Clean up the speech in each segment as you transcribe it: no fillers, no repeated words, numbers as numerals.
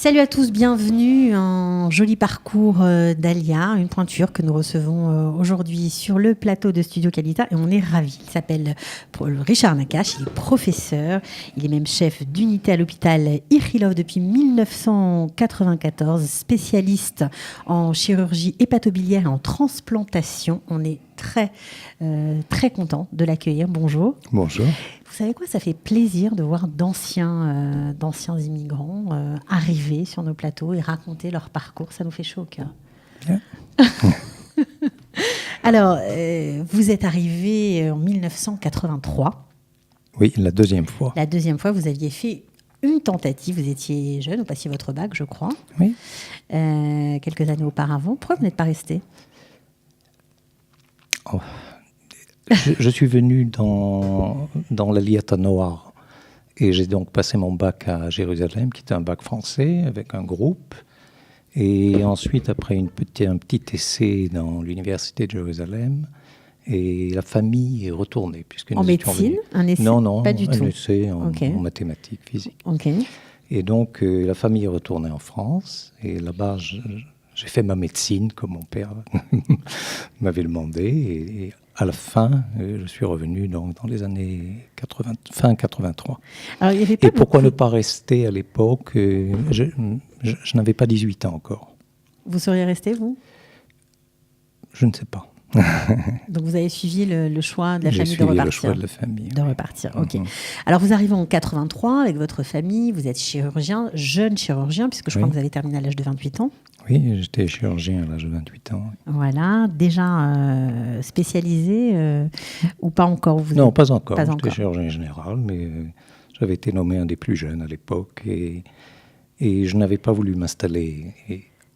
Salut à tous, bienvenue. Un joli parcours d'Alia, une pointure que nous recevons aujourd'hui sur le plateau de Studio Qualita et on est ravis. Il s'appelle Richard Nakache, il est professeur, il est même chef d'unité à l'hôpital Ichilov depuis 1994, spécialiste en chirurgie hépatobiliaire et en transplantation. On est très content de l'accueillir. Bonjour. Bonjour. Vous savez quoi, ça fait plaisir de voir d'anciens immigrants arriver sur nos plateaux et raconter leur parcours. Ça nous fait chaud au cœur. Bien. Alors, vous êtes arrivé en 1983. Oui, la deuxième fois. La deuxième fois, vous aviez fait une tentative. Vous étiez jeune, vous passiez votre bac, je crois. Oui. Quelques années auparavant. Pourquoi vous n'êtes pas resté ? Je suis venu dans l'Aliata Noire et j'ai donc passé mon bac à Jérusalem, qui était un bac français avec un groupe. Et ensuite, après un petit essai dans l'université de Jérusalem, et la famille est retournée. En médecine, un essai ? Non, pas du tout. Un essai en mathématiques, physique. Okay. Et donc, la famille est retournée en France. Et là-bas, j'ai fait ma médecine, comme mon père m'avait demandé. Et à la fin, je suis revenu dans les années fin 83. Alors, il y avait pas pourquoi ne pas rester à l'époque je n'avais pas 18 ans encore. Vous seriez resté, vous ? Je ne sais pas. Donc vous avez suivi le choix de la famille de repartir. J'ai suivi le choix de la famille. De repartir, ok. Alors vous arrivez en 83 avec votre famille, vous êtes chirurgien, jeune chirurgien, puisque je crois que vous avez terminé à l'âge de 28 ans. Oui, j'étais chirurgien à l'âge de 28 ans. Voilà, déjà spécialisé ou pas encore Non, pas encore. J'étais chirurgien général, mais j'avais été nommé un des plus jeunes à l'époque et je n'avais pas voulu m'installer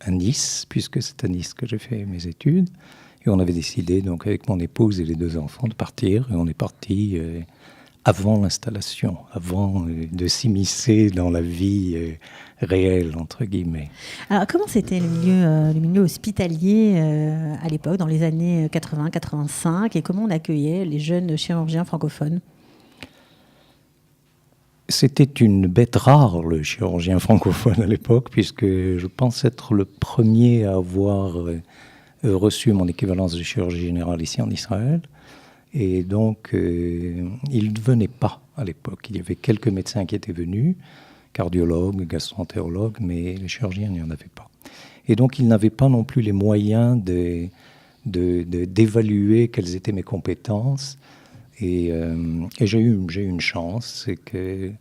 à Nice, puisque c'est à Nice que j'ai fait mes études. Et on avait décidé, donc, avec mon épouse et les 2 enfants, de partir. Et on est parti avant l'installation, avant de s'immiscer dans la vie réelle, entre guillemets. Alors, comment c'était le milieu hospitalier à l'époque, dans les années 80-85, et comment on accueillait les jeunes chirurgiens francophones ? C'était une bête rare, le chirurgien francophone à l'époque, puisque je pense être le premier à avoir reçu mon équivalence de chirurgie générale ici en Israël. Et donc, il ne venait pas à l'époque. Il y avait quelques médecins qui étaient venus, cardiologues, gastroentérologues, mais les chirurgiens, il n'y en avait pas. Et donc, ils n'avaient pas non plus les moyens d'évaluer quelles étaient mes compétences. Et j'ai eu une chance, c'est que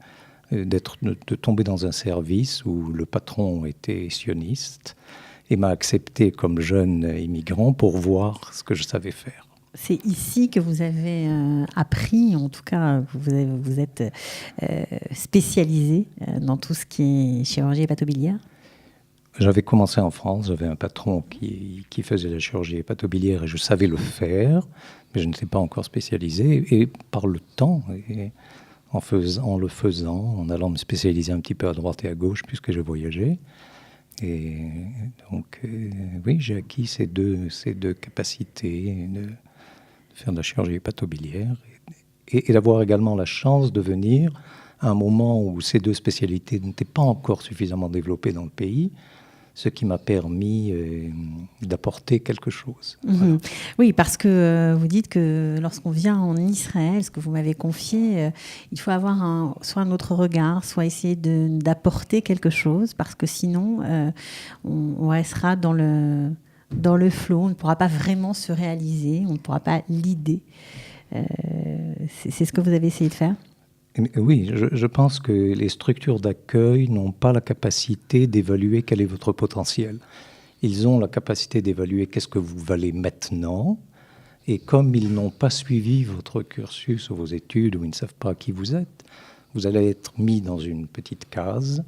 de tomber dans un service où le patron était sioniste et m'a accepté comme jeune immigrant pour voir ce que je savais faire. C'est ici que vous avez appris, en tout cas, vous êtes spécialisé dans tout ce qui est chirurgie hépatobiliaire ? J'avais commencé en France, j'avais un patron qui faisait la chirurgie hépatobiliaire et je savais le faire, mais je n'étais pas encore spécialisé. Et par le temps, et en le faisant, en allant me spécialiser un petit peu à droite et à gauche puisque je voyageais, et donc, oui, j'ai acquis ces deux capacités de faire de la chirurgie hépatobiliaire et d'avoir également la chance de venir à un moment où ces 2 spécialités n'étaient pas encore suffisamment développées dans le pays, ce qui m'a permis d'apporter quelque chose. Voilà. Oui, parce que vous dites que lorsqu'on vient en Israël, ce que vous m'avez confié, il faut avoir soit un autre regard, soit essayer d'apporter quelque chose, parce que sinon, on restera dans le flot, on ne pourra pas vraiment se réaliser, on ne pourra pas l'idée. C'est ce que vous avez essayé de faire ? Oui, je pense que les structures d'accueil n'ont pas la capacité d'évaluer quel est votre potentiel. Ils ont la capacité d'évaluer qu'est-ce que vous valez maintenant. Et comme ils n'ont pas suivi votre cursus ou vos études, ou ils ne savent pas qui vous êtes, vous allez être mis dans une petite case.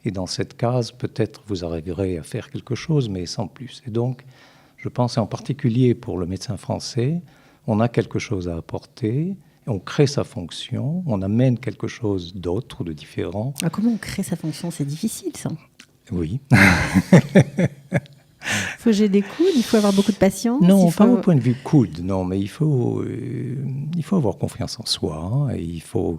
Et dans cette case, peut-être vous arriverez à faire quelque chose, mais sans plus. Et donc, je pense en particulier pour le médecin français, on a quelque chose à apporter. On crée sa fonction, on amène quelque chose d'autre, de différent. Comment on crée sa fonction ? C'est difficile, ça. Oui. Il faut gérer des coudes, il faut avoir beaucoup de patience. Non, pas au point de vue coude, non, mais il faut avoir confiance en soi, et il faut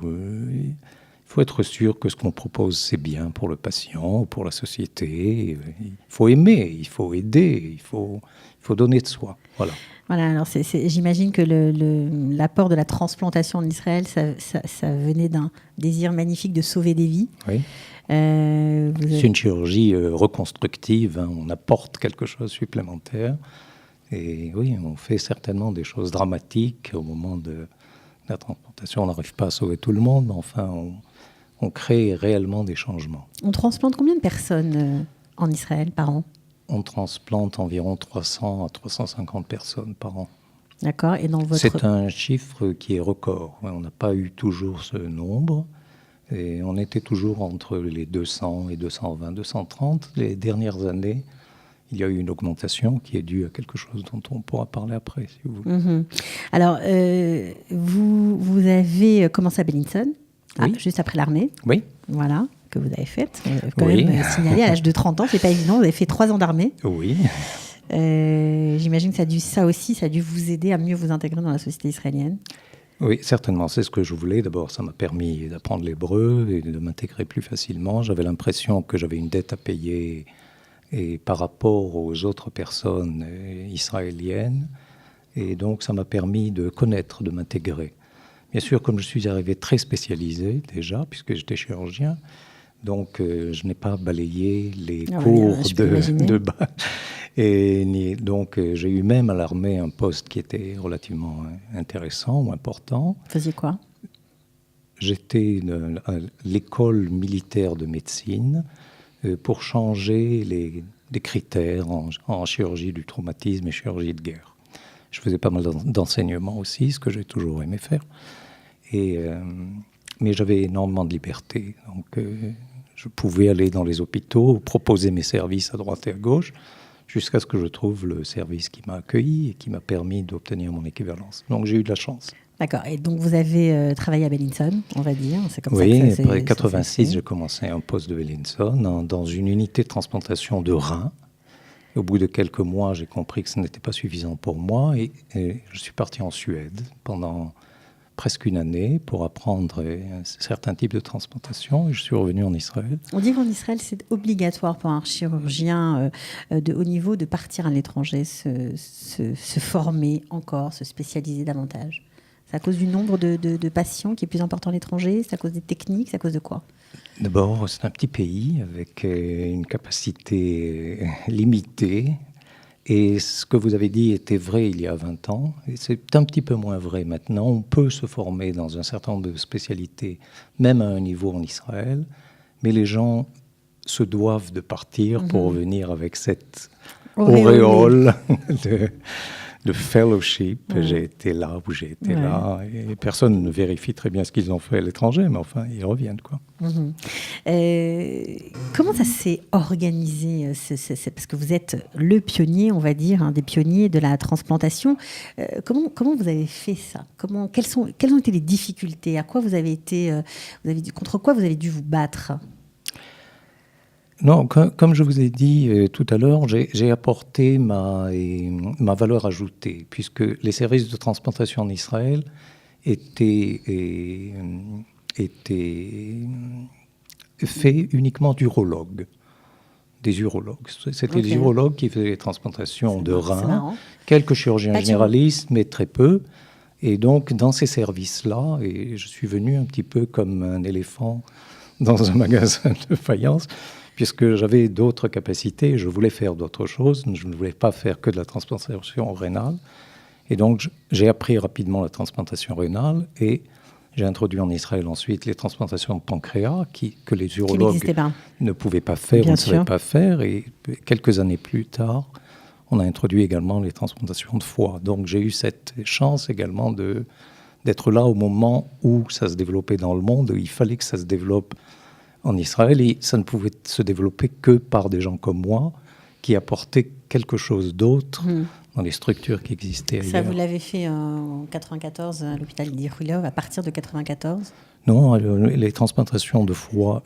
faut être sûr que ce qu'on propose, c'est bien pour le patient ou pour la société. Il faut aimer, il faut aider, il faut donner de soi. Voilà. Voilà, alors j'imagine que l'apport de la transplantation en Israël, ça venait d'un désir magnifique de sauver des vies. Oui. C'est une chirurgie reconstructive, hein, on apporte quelque chose supplémentaire. Et oui, on fait certainement des choses dramatiques au moment de la transplantation. On n'arrive pas à sauver tout le monde, mais enfin, on crée réellement des changements. On transplante combien de personnes en Israël par an ? On transplante environ 300 à 350 personnes par an. D'accord. Et dans votre... C'est un chiffre qui est record. On n'a pas eu toujours ce nombre. Et on était toujours entre les 200 et 220, 230. Les dernières années, il y a eu une augmentation qui est due à quelque chose dont on pourra parler après, si vous voulez. Mm-hmm. Alors, vous avez commencé à Bellinson, oui. Juste après l'armée. Oui. Voilà, que vous avez faite. Quand même signalé à l'âge de 30 ans, c'est pas évident. Vous avez fait 3 ans d'armée. Oui. J'imagine que ça a dû vous aider à mieux vous intégrer dans la société israélienne. Oui, certainement. C'est ce que je voulais. D'abord, ça m'a permis d'apprendre l'hébreu et de m'intégrer plus facilement. J'avais l'impression que j'avais une dette à payer et par rapport aux autres personnes israéliennes. Et donc, ça m'a permis de connaître, de m'intégrer. Bien sûr, comme je suis arrivé très spécialisé déjà, puisque j'étais chirurgien, donc je n'ai pas balayé les cours de bas. Et donc, j'ai eu même à l'armée un poste qui était relativement intéressant ou important. Vous faisiez quoi ? J'étais à l'école militaire de médecine pour changer les critères en chirurgie du traumatisme et chirurgie de guerre. Je faisais pas mal d'enseignement aussi, ce que j'ai toujours aimé faire. Mais j'avais énormément de liberté. Donc, je pouvais aller dans les hôpitaux, proposer mes services à droite et à gauche, jusqu'à ce que je trouve le service qui m'a accueilli et qui m'a permis d'obtenir mon équivalence. Donc, j'ai eu de la chance. D'accord. Et donc, vous avez travaillé à Bellinson, on va dire. C'est comme oui, ça que ça après 86, j'ai commencé un poste de Bellinson dans une unité de transplantation de reins. Au bout de quelques mois, j'ai compris que ce n'était pas suffisant pour moi et je suis parti en Suède pendant presque une année pour apprendre certains types de transplantation et je suis revenu en Israël. On dit qu'en Israël, c'est obligatoire pour un chirurgien de haut niveau de partir à l'étranger, se former encore, se spécialiser davantage. C'est à cause du nombre de patients qui est plus important à l'étranger ? C'est à cause des techniques ? C'est à cause de quoi ? D'abord, c'est un petit pays avec une capacité limitée. Et ce que vous avez dit était vrai il y a 20 ans. Et c'est un petit peu moins vrai maintenant. On peut se former dans un certain nombre de spécialités, même à un niveau en Israël. Mais les gens se doivent de partir pour revenir avec cette auréole de fellowship. J'ai été là où j'ai été là. Et personne ne vérifie très bien ce qu'ils ont fait à l'étranger, mais enfin, ils reviennent, quoi. Comment ça s'est organisé parce que vous êtes le pionnier, on va dire, un des pionniers de la transplantation. Comment vous avez fait ça ? Quelles ont été les difficultés ? À quoi vous avez été contre quoi vous avez dû vous battre ? Non, comme je vous ai dit tout à l'heure, j'ai apporté ma valeur ajoutée, puisque les services de transplantation en Israël étaient faits uniquement d'urologues, des urologues. C'était des urologues qui faisaient les transplantations de reins, quelques chirurgiens généralistes, mais très peu. Et donc, dans ces services-là, et je suis venu un petit peu comme un éléphant dans un magasin de faïence, puisque j'avais d'autres capacités, je voulais faire d'autres choses, je ne voulais pas faire que de la transplantation rénale. Et donc, j'ai appris rapidement la transplantation rénale et j'ai introduit en Israël ensuite les transplantations de pancréas que les urologues ne pouvaient pas faire, on ne savait pas faire. Et quelques années plus tard, on a introduit également les transplantations de foie. Donc, j'ai eu cette chance également d'être là au moment où ça se développait dans le monde. Il fallait que ça se développe en Israël, et ça ne pouvait se développer que par des gens comme moi qui apportaient quelque chose d'autre dans les structures qui existaient ailleurs. Ça, vous l'avez fait en 94 à l'hôpital d'Ichilov, à partir de 94 ? Non, les transplantations de foie,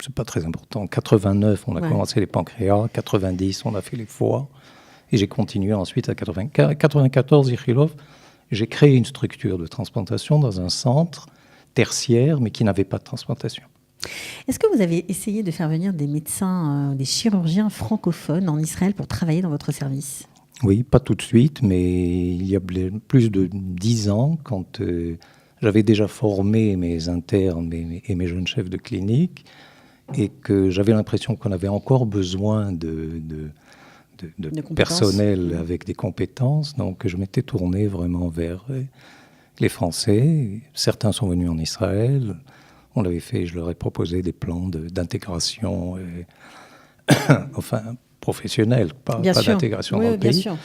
c'est pas très important. En 89, on a commencé les pancréas, 90, on a fait les foies, et j'ai continué ensuite à 94, Ichilov. J'ai créé une structure de transplantation dans un centre tertiaire, mais qui n'avaient pas de transplantation. Est-ce que vous avez essayé de faire venir des médecins, des chirurgiens francophones en Israël pour travailler dans votre service ? Oui, pas tout de suite, mais il y a plus de 10 ans, quand j'avais déjà formé mes internes et mes jeunes chefs de clinique, et que j'avais l'impression qu'on avait encore besoin de personnel avec des compétences, donc je m'étais tourné vraiment vers les Français. Certains sont venus en Israël. On l'avait fait, je leur ai proposé des plans d'intégration, enfin professionnels, pas d'intégration dans le pays. Sûr.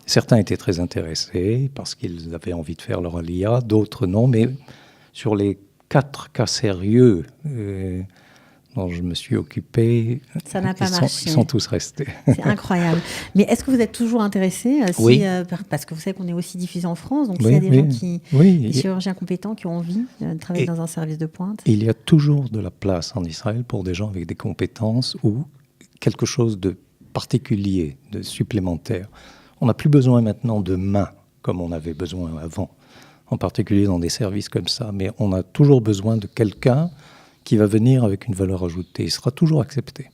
Certains étaient très intéressés parce qu'ils avaient envie de faire leur alia, d'autres non, mais sur les 4 cas sérieux dont je me suis occupé, ça n'a pas marché. Ils sont tous restés. C'est incroyable. Mais est-ce que vous êtes toujours intéressé Oui. Parce que vous savez qu'on est aussi diffusé en France, donc s'il y a des gens des chirurgiens compétents qui ont envie de travailler dans un service de pointe. Il y a toujours de la place en Israël pour des gens avec des compétences ou quelque chose de particulier, de supplémentaire. On n'a plus besoin maintenant de mains comme on avait besoin avant, en particulier dans des services comme ça, mais on a toujours besoin de quelqu'un qui va venir avec une valeur ajoutée. Il sera toujours accepté.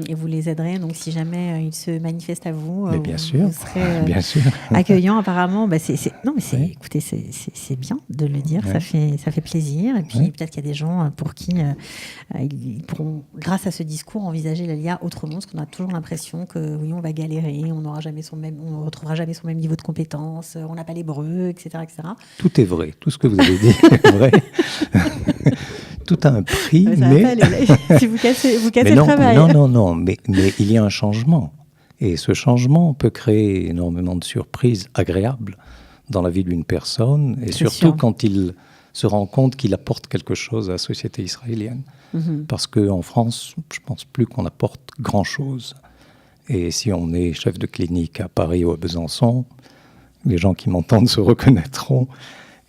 Et vous les aiderez, donc si jamais ils se manifestent à vous, mais bien sûr, vous serez bien sûr. accueillant. Apparemment, écoutez, c'est bien de le dire, ça fait plaisir. Et puis peut-être qu'il y a des gens pour qui ils pourront, grâce à ce discours, envisager l'ALIA autrement, parce qu'on a toujours l'impression que oui, on va galérer, on ne retrouvera jamais son même niveau de compétence, on n'a pas l'hébreu, etc., etc. Tout est vrai, tout ce que vous avez dit est vrai. Tout a un prix, si vous cassez le travail. Non, mais il y a un changement. Et ce changement peut créer énormément de surprises agréables dans la vie d'une personne, et surtout quand il se rend compte qu'il apporte quelque chose à la société israélienne. Parce qu'en France, je ne pense plus qu'on apporte grand-chose. Et si on est chef de clinique à Paris ou à Besançon, les gens qui m'entendent se reconnaîtront.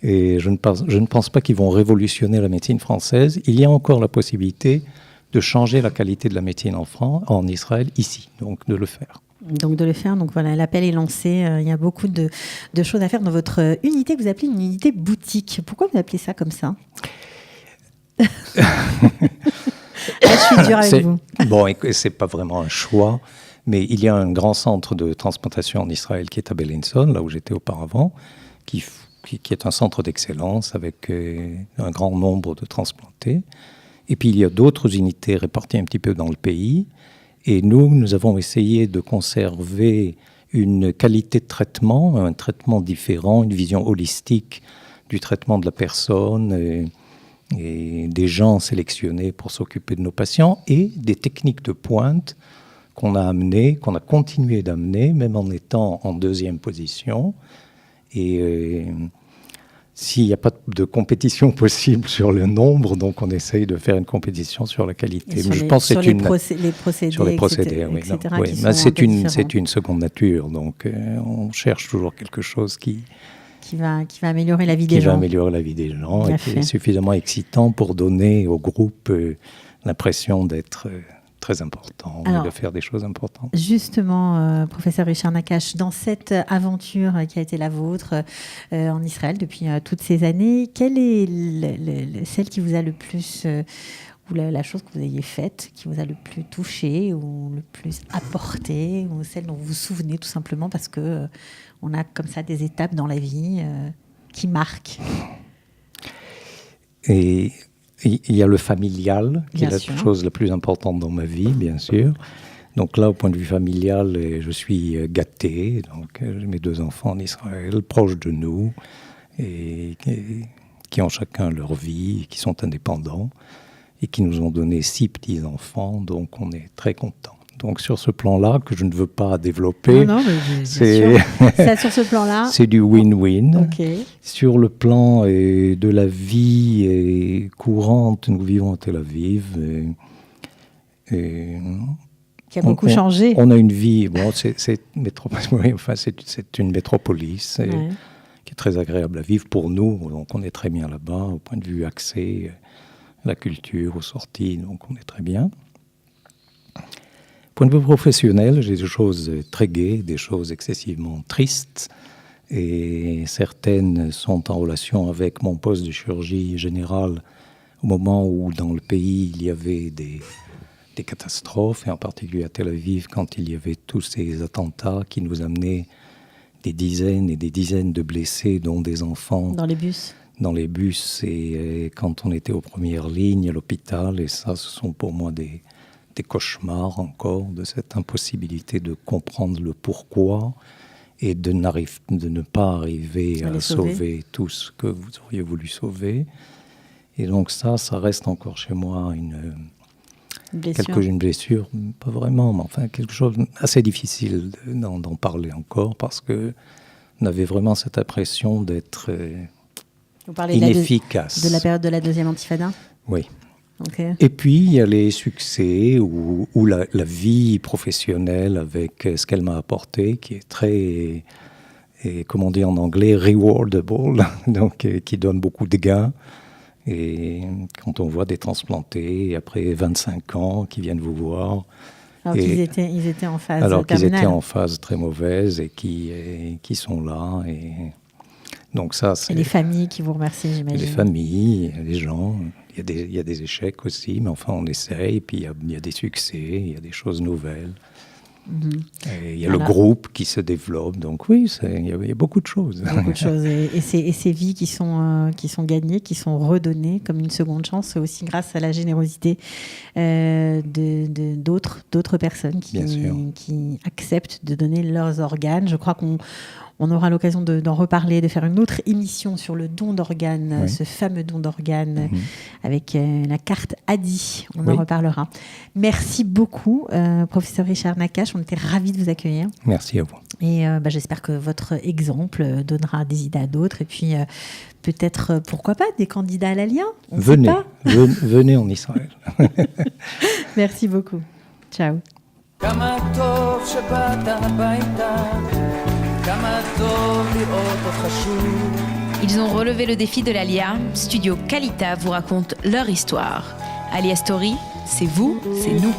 Et je ne pense pas qu'ils vont révolutionner la médecine française. Il y a encore la possibilité de changer la qualité de la médecine en Israël, ici, donc de le faire. Donc voilà, l'appel est lancé. Il y a beaucoup de choses à faire dans votre unité que vous appelez une unité boutique. Pourquoi vous appelez ça comme ça ? Je suis dure avec vous. Bon, c'est pas vraiment un choix, mais il y a un grand centre de transplantation en Israël qui est à Bellinson, là où j'étais auparavant, qui est un centre d'excellence avec un grand nombre de transplantés. Et puis, il y a d'autres unités réparties un petit peu dans le pays. Et nous avons essayé de conserver une qualité de traitement, un traitement différent, une vision holistique du traitement de la personne et des gens sélectionnés pour s'occuper de nos patients et des techniques de pointe qu'on a continué d'amener, même en étant en 2e position. Et s'il n'y a pas de compétition possible sur le nombre, donc on essaye de faire une compétition sur la qualité. Mais je pense que les procédés, sur les procédés, c'est une seconde nature, donc on cherche toujours quelque chose qui va améliorer la vie des gens. Qui va améliorer la vie des gens et qui est suffisamment excitant pour donner au groupe l'impression d'être très important, de faire des choses importantes. Justement, professeur Richard Nakache, dans cette aventure qui a été la vôtre en Israël depuis toutes ces années, quelle est celle qui vous a le plus, ou la chose que vous ayez faite, qui vous a le plus touché ou le plus apporté, ou celle dont vous vous souvenez tout simplement parce que on a comme ça des étapes dans la vie qui marquent. Et il y a le familial, qui est la chose la plus importante dans ma vie, bien sûr. Donc là, au point de vue familial, je suis gâté. Donc, j'ai mes 2 enfants en Israël, proches de nous, et qui ont chacun leur vie, qui sont indépendants, et qui nous ont donné 6 petits-enfants. Donc, on est très contents. Donc, sur ce plan-là, que je ne veux pas développer, c'est sur ce plan-là. C'est du win-win. Okay. Sur le plan de la vie courante, nous vivons à Tel Aviv. Qui a beaucoup changé. On a une vie, c'est une métropolis qui est très agréable à vivre pour nous. Donc, on est très bien là-bas, au point de vue accès, la culture, aux sorties, donc on est très bien. Point de vue professionnel, j'ai des choses très gaies, des choses excessivement tristes. Et certaines sont en relation avec mon poste de chirurgie générale au moment où dans le pays il y avait des catastrophes, et en particulier à Tel Aviv quand il y avait tous ces attentats qui nous amenaient des dizaines et des dizaines de blessés, dont des enfants. Dans les bus. Dans les bus, et quand on était aux premières lignes à l'hôpital, et ça, ce sont pour moi des cauchemars encore, de cette impossibilité de comprendre le pourquoi et de ne pas arriver à sauver tout ce que vous auriez voulu sauver. Et donc ça reste encore chez moi une blessure, pas vraiment, mais enfin quelque chose assez difficile d'en parler encore, parce qu'on avait vraiment cette impression d'être vous parlez inefficace. De la période de la deuxième intifada ? Oui. Okay. Et puis il y a les succès ou la vie professionnelle avec ce qu'elle m'a apporté, qui est très, comme on dit en anglais, rewardable, donc qui donne beaucoup de gains. Et quand on voit des transplantés, après 25 ans, qui viennent vous voir... Alors qu'ils étaient en phase alors terminale. qu'ils étaient en phase très mauvaise et qui sont là. Et donc ça, c'est... Et les familles qui vous remercient, j'imagine. Les familles, les gens. Il y a des échecs aussi, mais enfin on essaye. Et puis il y a des succès, il y a des choses nouvelles. Et il y a le groupe qui se développe, donc oui, il y a beaucoup de choses. Beaucoup de choses, et ces vies qui sont gagnées, qui sont redonnées comme une seconde chance, c'est aussi grâce à la générosité d'autres personnes qui acceptent de donner leurs organes. Je crois qu'on aura l'occasion d'en reparler, de faire une autre émission sur le don d'organes, ce fameux don d'organes avec la carte ADI. On en reparlera. Merci beaucoup, professeur Richard Nakache. On était ravis de vous accueillir. Merci à vous. Et j'espère que votre exemple donnera des idées à d'autres. Et puis, peut-être, pourquoi pas, des candidats à l'Aliyah. Venez en Israël. Merci beaucoup. Ciao. Ils ont relevé le défi de l'Aliyah. Studio Kalita vous raconte leur histoire. Aliyah Story, c'est vous, c'est nous.